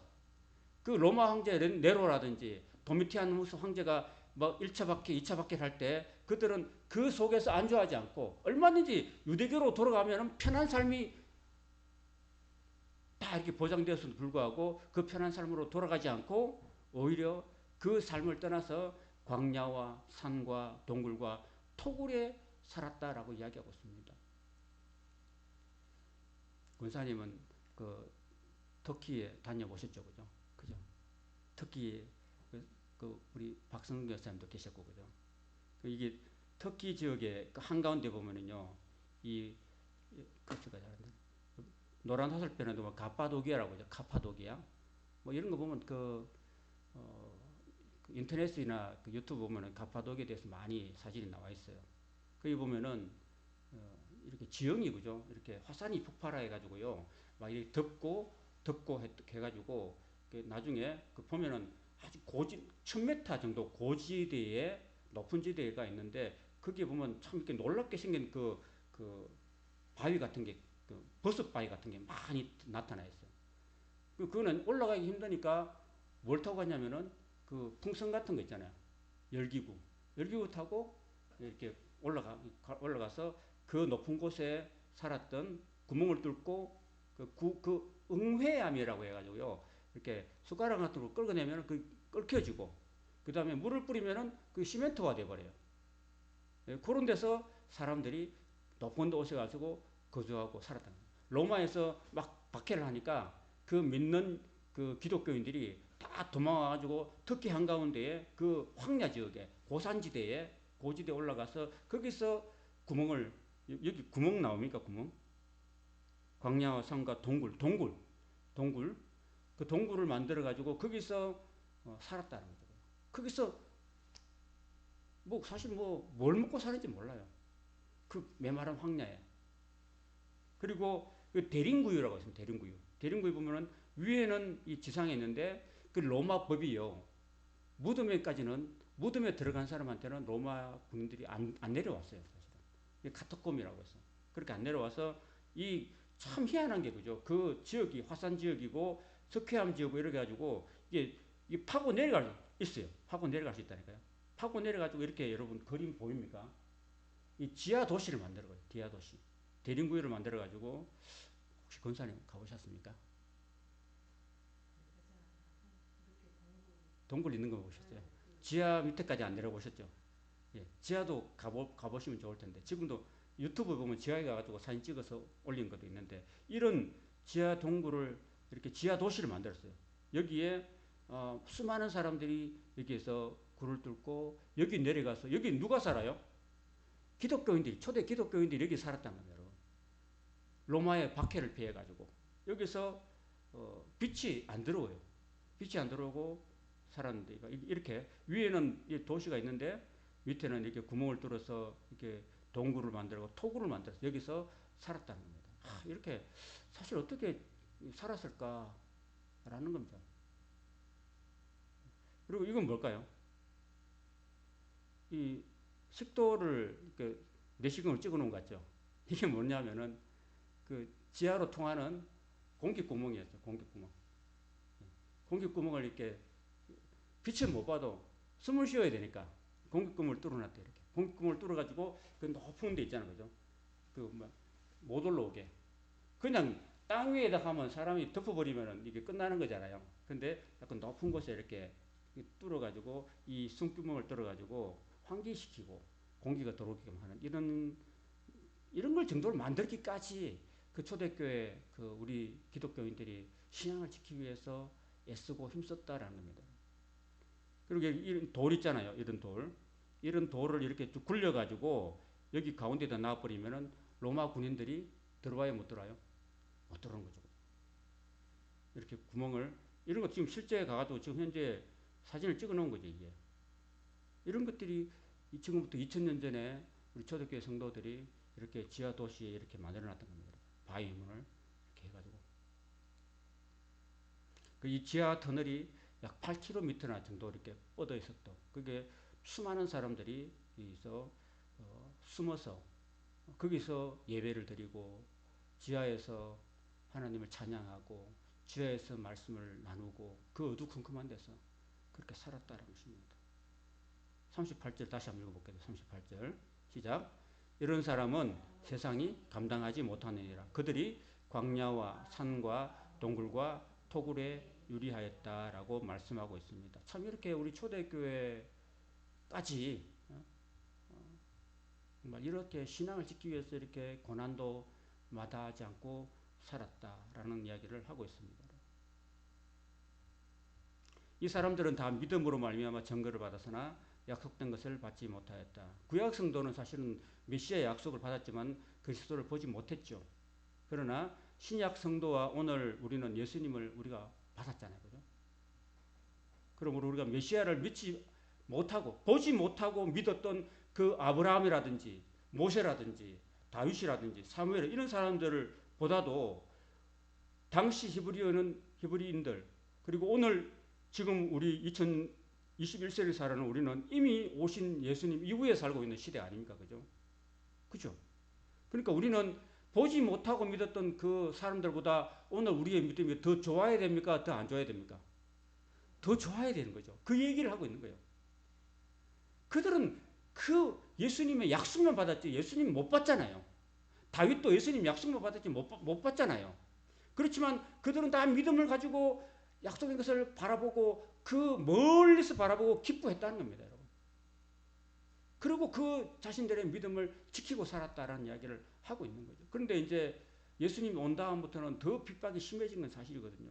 그 로마 황제 네로라든지 도미티아누스 황제가 뭐 1차 박해, 2차 박해를 할 때 그들은 그 속에서 안주하지 않고 얼마든지 유대교로 돌아가면 편한 삶이 다 이렇게 보장되었음에도 불구하고 그 편한 삶으로 돌아가지 않고 오히려 그 삶을 떠나서 광야와 산과 동굴과 토굴에 살았다라고 이야기하고 있습니다. 권사님은 그 터키에 다녀보셨죠, 그죠? 그죠? 터키에 우리 박성근 교사님도 계셨고, 그죠? 이게 터키 지역의 그 한가운데 보면은요, 글씨가 잘안 돼. 노란 화살표는 뭐 카파도기아라고 하죠. 카파도기아. 뭐 이런 거 보면 어, 그 인터넷이나 그 유튜브 보면은 가파도기에 대해서 많이 사진이 나와 있어요. 거기 보면은 이렇게 지형이 그죠? 이렇게 화산이 폭발해 가지고요. 막 이렇게 덮고 해가지고 나중에 그 보면은 아주 1000m 정도 고지대에 높은 지대가 있는데 거기에 보면 참 이렇게 놀랍게 생긴 그 바위 같은 게 그 버섯 바위 같은 게 많이 나타나 있어요. 그거는 올라가기 힘드니까 뭘 타고 갔냐면은 그 풍선 같은 거 있잖아요. 열기구. 열기구 타고 이렇게 올라가서 그 높은 곳에 살았던 구멍을 뚫고 그 응회암이라고 해가지고요. 이렇게 숟가락 같은 걸 끌어내면 그 끓여지고 그 다음에 물을 뿌리면은 그 시멘트화 돼버려요. 그런 데서 사람들이 높은 데 오셔가지고 거주하고 살았다는 거예요. 로마에서 막 박해를 하니까 그 믿는 그 기독교인들이 다 도망와가지고 터키 한가운데에 그 황야 지역에 고산지대에 고지대에 올라가서 거기서 구멍을 여기 구멍 나옵니까 구멍? 광야와 산과 동굴 그 동굴을 만들어 가지고 거기서 살았다는 거죠. 거기서 뭐 사실 뭐 뭘 먹고 사는지 몰라요. 그 메마른 황야에. 그리고 그 대림구유라고 있습니다. 대림구유. 대림구유 보면은 위에는 이 지상에 있는데 그 로마 법이요. 무덤에 들어간 사람한테는 로마 군인들이 안 내려왔어요. 사실은. 카타콤이라고 해서. 그렇게 안 내려와서 이 참 희한한 게 그죠. 그 지역이 화산 지역이고 석회암 지역이고 이래 가지고 이게 파고 내려갈 수 있어요. 파고 내려갈 수 있다니까요. 파고 내려가지고 이렇게 여러분 그림 보입니까? 이 지하 도시를 만들어 가지고 지하 도시. 대림구유를 만들어 가지고 혹시 권사님 가보셨습니까? 동굴 있는 거 보셨어요? 지하 밑에까지 안 내려보셨죠? 예, 지하도 가보시면 좋을 텐데 지금도 유튜브 보면 지하에 가가지고 사진 찍어서 올린 것도 있는데 이런 지하 동굴을 이렇게 지하 도시를 만들었어요. 여기에 수많은 사람들이 여기에서 굴을 뚫고 여기 내려가서 여기 누가 살아요? 기독교인들이 초대 기독교인들이 여기 살았다는 거예요. 여러분. 로마의 박해를 피해가지고 여기서 빛이 안 들어오요. 빛이 안 들어오고 살았는데 이렇게 위에는 도시가 있는데 밑에는 이렇게 구멍을 뚫어서 이렇게 동굴을 만들고 토굴을 만들어서 여기서 살았다는 겁니다. 이렇게 사실 어떻게 살았을까라는 겁니다. 그리고 이건 뭘까요? 이 식도를 이렇게 내시경을 찍어 놓은 것 같죠? 이게 뭐냐면은 그 지하로 통하는 공기구멍이었죠. 공기구멍. 공기구멍을 이렇게 빛을 못 봐도 숨을 쉬어야 되니까 공기구멍을 뚫어놨대 이렇게. 공기구멍을 뚫어가지고 그 높은 데 있잖아요, 그죠? 못 올라오게. 그냥 땅 위에다 가면 사람이 덮어버리면 이게 끝나는 거잖아요. 근데 약간 높은 곳에 이렇게 뚫어가지고 이 숨구멍을 뚫어가지고 환기시키고 공기가 들어오게끔 하는 이런 걸 정도로 만들기까지 그 초대교회 그 우리 기독교인들이 신앙을 지키기 위해서 애쓰고 힘썼다라는 겁니다. 그리고 이런 돌 있잖아요. 이런 돌. 이런 돌을 이렇게 쭉 굴려가지고 여기 가운데다 놔버리면은 로마 군인들이 들어와요, 못 들어와요? 못 들어오는 거죠. 이렇게 구멍을, 이런 거 지금 실제 가도 지금 현재 사진을 찍어 놓은 거죠, 이게. 이런 것들이 지금부터 2000년 전에 우리 초대교회 성도들이 이렇게 지하 도시에 이렇게 만들어 놨던 겁니다. 바위문을 이렇게 해가지고. 이 지하 터널이 약 8km나 정도 이렇게 뻗어 있었던, 그게 수많은 사람들이 여기서 숨어서 거기서 예배를 드리고 지하에서 하나님을 찬양하고 지하에서 말씀을 나누고 그 어두컴컴한 데서 그렇게 살았다는 것입니다. 38절 다시 한번 읽어볼게요. 38절 시작. 이런 사람은 세상이 감당하지 못하느니라. 그들이 광야와 산과 동굴과 토굴에 유리하였다라고 말씀하고 있습니다. 참 이렇게 우리 초대교회까지 정말 이렇게 신앙을 지키기 위해서 이렇게 고난도 마다하지 않고 살았다라는 이야기를 하고 있습니다. 이 사람들은 다 믿음으로 말미암아 증거를 받았으나 약속된 것을 받지 못하였다. 구약 성도는 사실은 메시아의 약속을 받았지만 그리스도를 보지 못했죠. 그러나 신약 성도와 오늘 우리는 예수님을 우리가 받았잖아요. 그죠? 그러므로 우리가 메시아를 믿지 못하고 보지 못하고 믿었던 그 아브라함이라든지 모세라든지 다윗이라든지 사무엘 이런 사람들을 보다도 당시 히브리인들 그리고 오늘 지금 우리 2021세를 살아는 우리는 이미 오신 예수님 이후에 살고 있는 시대 아닙니까? 그죠? 그죠? 그러니까 우리는 보지 못하고 믿었던 그 사람들보다 오늘 우리의 믿음이 더 좋아야 됩니까? 더 안 좋아야 됩니까? 더 좋아야 되는 거죠. 그 얘기를 하고 있는 거예요. 그들은 그 예수님의 약속만 받았지 예수님 못 받잖아요. 다윗도 예수님 약속만 받았지 못 받잖아요. 그렇지만 그들은 다 믿음을 가지고 약속인 것을 바라보고 그 멀리서 바라보고 기뻐했다는 겁니다. 여러분. 그리고 그 자신들의 믿음을 지키고 살았다라는 이야기를 하고 있는 거죠. 그런데 이제 예수님 온 다음부터는 더 핍박이 심해진 건 사실이거든요.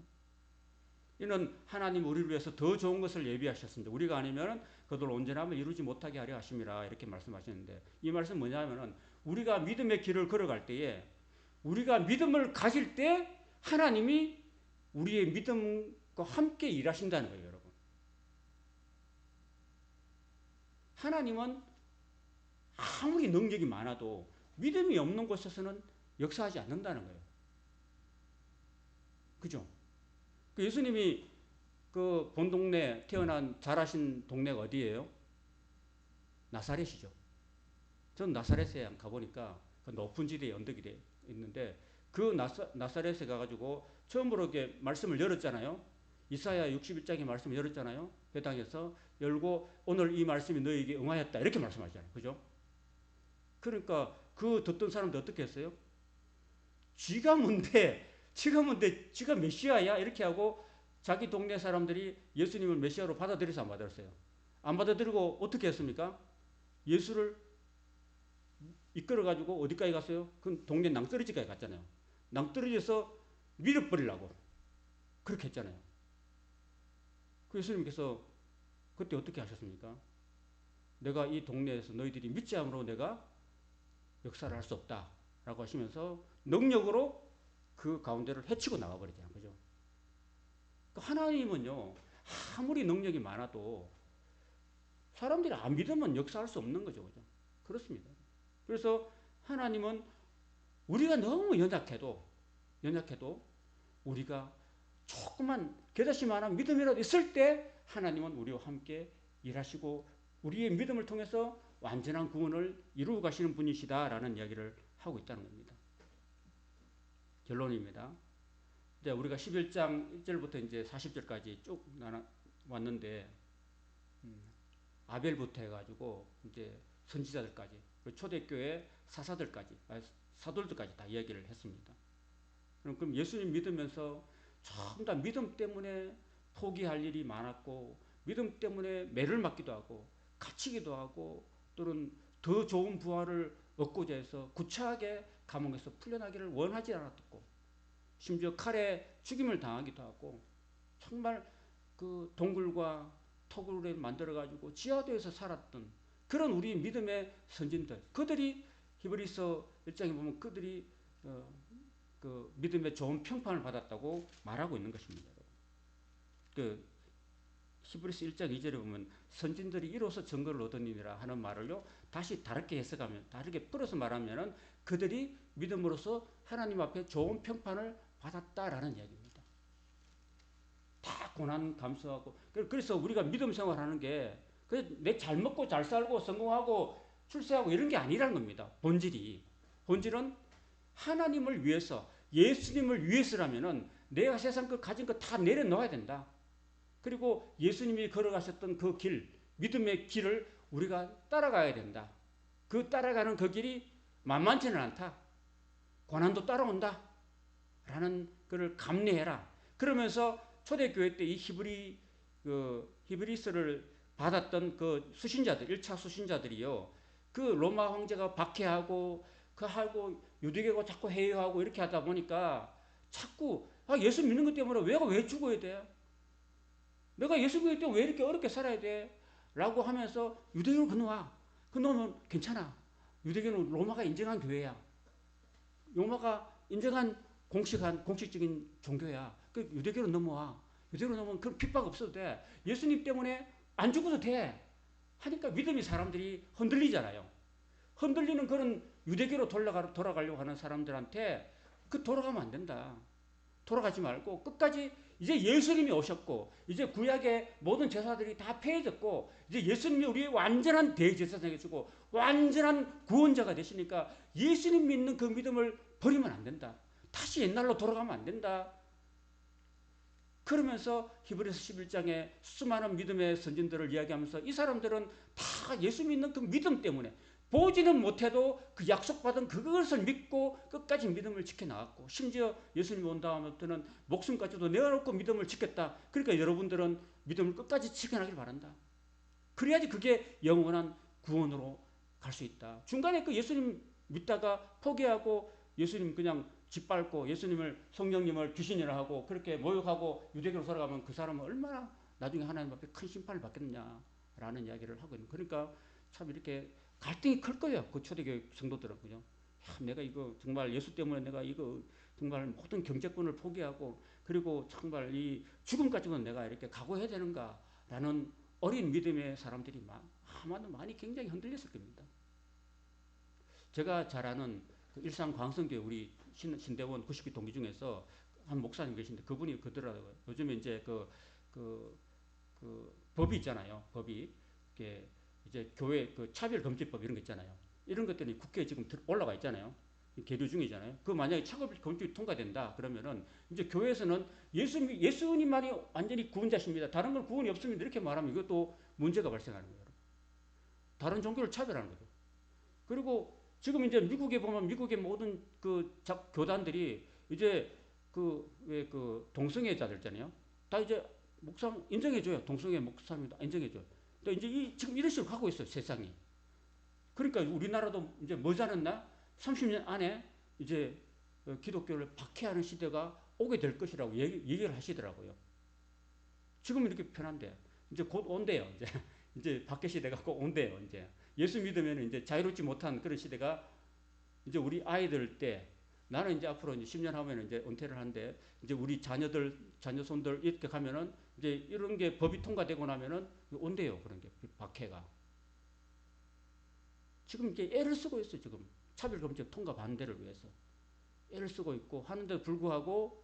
이는 하나님 우리를 위해서 더 좋은 것을 예비하셨습니다. 우리가 아니면 그들 온전함을 이루지 못하게 하려 하심이라 이렇게 말씀하시는데 이 말씀 뭐냐면은 우리가 믿음의 길을 걸어갈 때에 우리가 믿음을 가질 때 하나님이 우리의 믿음과 함께 일하신다는 거예요, 여러분. 하나님은 아무리 능력이 많아도 믿음이 없는 곳에서는 역사하지 않는다는 거예요. 그죠? 예수님이 그 본 동네 태어난 자라신 동네가 어디예요? 나사렛이죠. 전 나사렛에 가보니까 그 높은 지대에 언덕이 있는데 그 나사렛에 가가지고 처음으로 이렇게 말씀을 열었잖아요. 이사야 61장의 말씀을 열었잖아요. 회당에서 열고 오늘 이 말씀이 너에게 응하였다 이렇게 말씀하잖아요. 그죠? 그러니까 그 듣던 사람들 어떻게 했어요? 지가 지가 메시아야 이렇게 하고 자기 동네 사람들이 예수님을 메시아로 받아들여서 안 받았어요. 안 받아들이고 어떻게 했습니까? 예수를 이끌어가지고 어디까지 갔어요? 그 동네 낭떠러지까지 갔잖아요. 낭떠러지에서 밀어버리려고 그렇게 했잖아요. 그 예수님께서 그때 어떻게 하셨습니까? 내가 이 동네에서 너희들이 믿지 않으므로 내가 역사를 할 수 없다 라고 하시면서 능력으로 그 가운데를 헤치고 나가버리잖아요. 그죠? 하나님은요 아무리 능력이 많아도 사람들이 안 믿으면 역사할 수 없는 거죠. 그죠? 그렇습니다. 그래서 하나님은 우리가 너무 연약해도 우리가 조그만 겨자씨만한 믿음이라도 있을 때 하나님은 우리와 함께 일하시고 우리의 믿음을 통해서 완전한 구원을 이루어 가시는 분이시다라는 이야기를 하고 있다는 겁니다. 결론입니다. 이제 우리가 11장 1절부터 이제 40절까지 쭉 왔는데 아벨부터 해가지고 이제 선지자들까지 초대교회 사도들까지 다 이야기를 했습니다. 그럼 예수님 믿으면서 전부 다 믿음 때문에 포기할 일이 많았고 믿음 때문에 매를 맞기도 하고 갇히기도 하고 또는 더 좋은 부활을 얻고자 해서 구차하게 감옥에서 풀려나기를 원하지 않았고 심지어 칼에 죽임을 당하기도 하고 정말 그 동굴과 토굴을 만들어가지고 지하도에서 살았던 그런 우리 믿음의 선진들 그들이 히브리서 1장에 보면 그들이 그 믿음의 좋은 평판을 받았다고 말하고 있는 것입니다. 그 히브리서 1장 2절에 보면 선진들이 이로써 증거를 얻으니라 하는 말을요 다시 다르게 해석하면 다르게 풀어서 말하면은 그들이 믿음으로써 하나님 앞에 좋은 평판을 받았다라는 이야기입니다. 다 고난 감수하고 그래서 우리가 믿음 생활하는 게 내 잘 먹고 잘 살고 성공하고 출세하고 이런 게 아니라는 겁니다. 본질은 하나님을 위해서 예수님을 위해서라면은 내가 세상 그 가진 거 다 내려놓아야 된다. 그리고 예수님이 걸어가셨던 그 길, 믿음의 길을 우리가 따라가야 된다. 그 따라가는 그 길이 만만치는 않다. 고난도 따라온다. 라는 것을 감내해라. 그러면서 초대교회 때 이 히브리서를 받았던 그 수신자들, 1차 수신자들이요. 그 로마 황제가 박해하고 하고 유대교가 자꾸 해요하고 이렇게 하다 보니까 자꾸 예수 믿는 것 때문에 왜 죽어야 돼? 내가 예수 믿을 때 왜 이렇게 어렵게 살아야 돼? 라고 하면서 유대교로 건너와. 건너면 괜찮아. 유대교는 로마가 인정한 교회야. 로마가 인정한 공식적인 종교야. 그 유대교로 넘어와. 그대로 놓으면 그런 핍박 없어도 돼. 예수님 때문에 안 죽어도 돼. 하니까 믿음이 사람들이 흔들리잖아요. 흔들리는 그런 유대교로 돌아가려고 하는 사람들한테 그 돌아가면 안 된다. 돌아가지 말고 끝까지 이제 예수님이 오셨고 이제 구약의 모든 제사들이 다 폐해졌고 이제 예수님이 우리의 완전한 대제사장이 주고 완전한 구원자가 되시니까 예수님 믿는 그 믿음을 버리면 안 된다. 다시 옛날로 돌아가면 안 된다. 그러면서 히브리서 11장에 수많은 믿음의 선진들을 이야기하면서 이 사람들은 다 예수 믿는 그 믿음 때문에 보지는 못해도 그 약속받은 그것을 믿고 끝까지 믿음을 지켜나갔고 심지어 예수님 온 다음부터는 목숨까지도 내어놓고 믿음을 지켰다. 그러니까 여러분들은 믿음을 끝까지 지켜나길 바란다. 그래야지 그게 영원한 구원으로 갈 수 있다. 중간에 그 예수님 믿다가 포기하고 예수님 그냥 짓밟고 예수님을 성령님을 귀신이라 하고 그렇게 모욕하고 유대교로 살아가면 그 사람은 얼마나 나중에 하나님 앞에 큰 심판을 받겠느냐라는 이야기를 하고 있는. 그러니까 참 이렇게 갈등이 클 거예요. 그 초대교회 성도들은 그죠. 야, 내가 이거 정말 예수 때문에 내가 이거 정말 모든 경제권을 포기하고 그리고 정말 이 죽음까지는 내가 이렇게 각오해야 되는가라는 어린 믿음의 사람들이 아마도 많이 굉장히 흔들렸을 겁니다. 제가 잘 아는 그 일산 광성교회 우리 신대원 90기 동기 중에서 한 목사님 계신데 그분이 그러더라고요. 요즘에 이제 그 법이 있잖아요. 법이 이제 교회 그 차별금지법 이런 거 있잖아요. 이런 것들이 국회에 지금 올라가 있잖아요. 계류 중이잖아요. 그 만약에 차별금지법이 통과된다 그러면은 이제 교회에서는 예수님만이 완전히 구원자십니다. 다른 건 구원이 없습니다. 이렇게 말하면 이것도 문제가 발생하는 거예요. 다른 종교를 차별하는 거죠. 그리고 지금 이제 미국에 보면 미국의 모든 그 교단들이 이제 그 동성애자들 있잖아요. 다 이제 목사 인정해줘요. 동성애 목사입니다. 인정해줘요. 또 이제 지금 이런 식으로 가고 있어요. 세상이. 그러니까 우리나라도 이제 머지않았나 30년 안에 이제 기독교를 박해하는 시대가 오게 될 것이라고 얘기를 하시더라고요. 지금 이렇게 편한데 이제 곧 온대요. 이제 박해 시대가 꼭 온대요. 이제 예수 믿으면 이제 자유롭지 못한 그런 시대가 이제 우리 아이들 때 나는 이제 앞으로 이제 10년 하면 이제 은퇴를 하는데 이제 우리 자녀손들 이렇게 가면은 이제 이런 게 법이 통과되고 나면은 온대요. 그런 게 박해가. 지금 이제 애를 쓰고 있어. 지금 차별금지 통과 반대를 위해서 애를 쓰고 있고 하는데 불구하고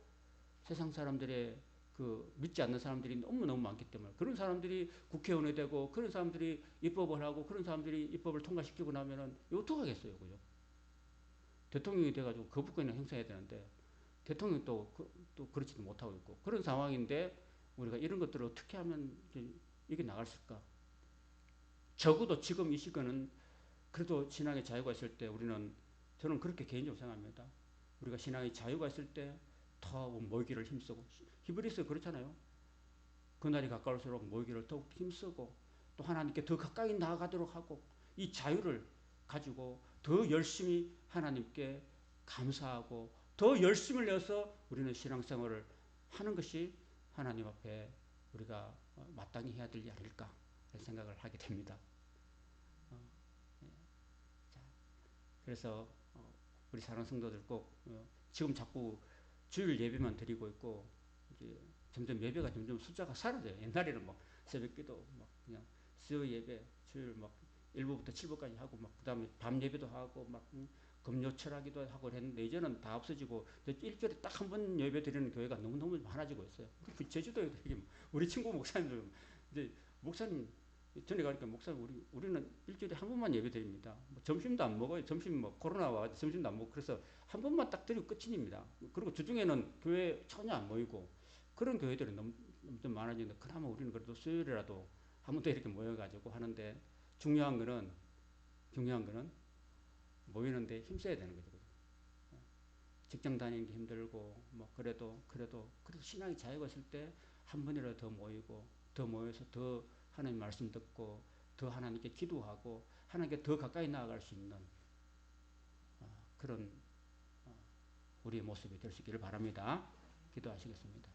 세상 사람들의 그 믿지 않는 사람들이 너무너무 많기 때문에 그런 사람들이 국회의원이 되고 그런 사람들이 입법을 하고 그런 사람들이 입법을 통과시키고 나면은 어떡하겠어요. 그죠? 대통령이 돼가지고 거부권을 행사해야 되는데 대통령이 또 그렇지도 못하고 있고 그런 상황인데 우리가 이런 것들을 어떻게 하면 이게 나갈까? 적어도 지금 이 시간은 그래도 신앙의 자유가 있을 때 우리는 저는 그렇게 개인적으로 생각합니다. 우리가 신앙의 자유가 있을 때 더 모이기를 힘쓰고 히브리서 그렇잖아요. 그날이 가까울수록 모이기를 더욱 힘쓰고 또 하나님께 더 가까이 나아가도록 하고 이 자유를 가지고 더 열심히 하나님께 감사하고 더 열심을 내서 우리는 신앙생활을 하는 것이 하나님 앞에 우리가 마땅히 해야 될 일 아닐까 생각을 하게 됩니다. 그래서 우리 사랑하는 성도들 꼭 지금 자꾸 주일 예배만 드리고 있고 이제 점점 예배가 점점 숫자가 사라져요. 옛날에는 뭐 새벽기도 막 그냥 수요 예배 주일 막 1부부터 7부까지 하고 막 그다음에 밤 예배도 하고 막 금요철하기도 하고 했는데 이제는 다 없어지고 일주일에 딱 한 번 예배 드리는 교회가 너무너무 많아지고 있어요. 제주도에 우리 친구 목사님들 이제 목사님 전에 가니까 목사님 우리는 일주일에 한 번만 예배 드립니다. 뭐 점심도 안 먹어요. 점심 뭐 코로나 와 점심도 안 먹고 그래서 한 번만 딱 드리고 끝입니다. 그리고 주중에는 교회 전혀 안 모이고 그런 교회들이 너무 좀 많아지는데 그나마 우리는 그래도 수요일이라도 한 번 더 이렇게 모여가지고 하는데 중요한 거는 모이는데 힘써야 되는 거죠. 직장 다니는 게 힘들고 뭐 그래도 신앙의 자유가 있을 때 한 번이라도 더 모이고 더 모여서 더 하나님 말씀 듣고 더 하나님께 기도하고 하나님께 더 가까이 나아갈 수 있는 그런 우리의 모습이 될 수 있기를 바랍니다. 기도하시겠습니다.